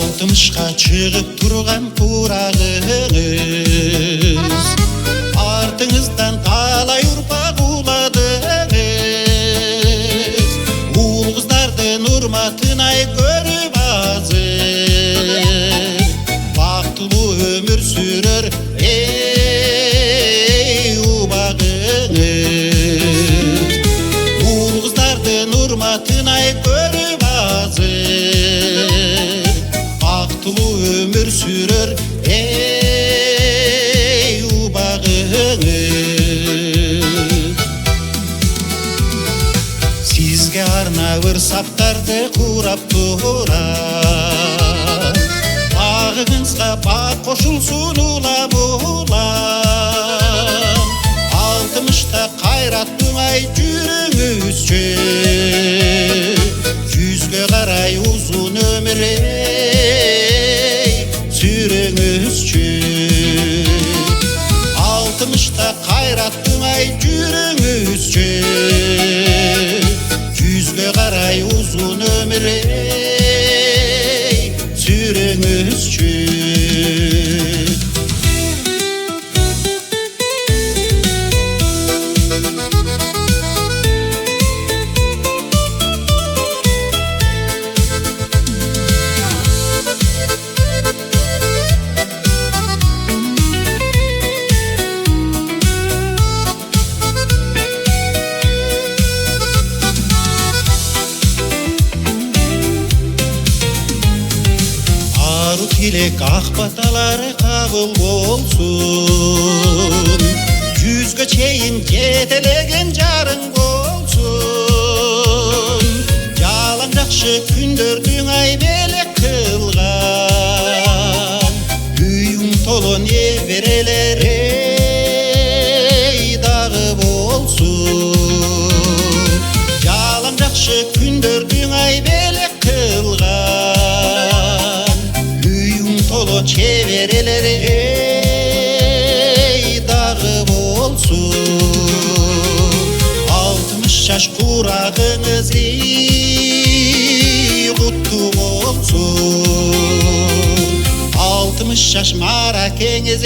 Алтымышқа шығып тұрған құрағыңыз, артыңыздан талай ұрпақ уладыңыз. Ұл қыздардың ұрматынай көріп азыр, бақытлы өмір сүрер ей убағыңыз. Ұл қыздардың ұрматынай көріп азыр, бақытлы өмір сүрер ей убағыңыз. Сізге арнап ырсақтарды құрап тұрам, бағыңызға бақ қошылсын улам улам. Алтымышта қайрат туңай жүріңізші, жүзге қарай ұзын өмір сүріңізші. Алтымышта қайрат туңай жүріңізші, жүзге қарай ұзын өмір сүріңізші. Тілек ақ баталары қабыл болсын, жүзге чейін жетелеген жарың болсын. Жалаң жақшы күндердің ай белек қылған, үйің толы неберелер ей дағы болсын. Жалаң жақшы күндердің ай белек қылған, чеберелер ей дағы болсын. Алтымыш жаш құрағыңыз құтты болсын. Алтымыш жаш маракеңіз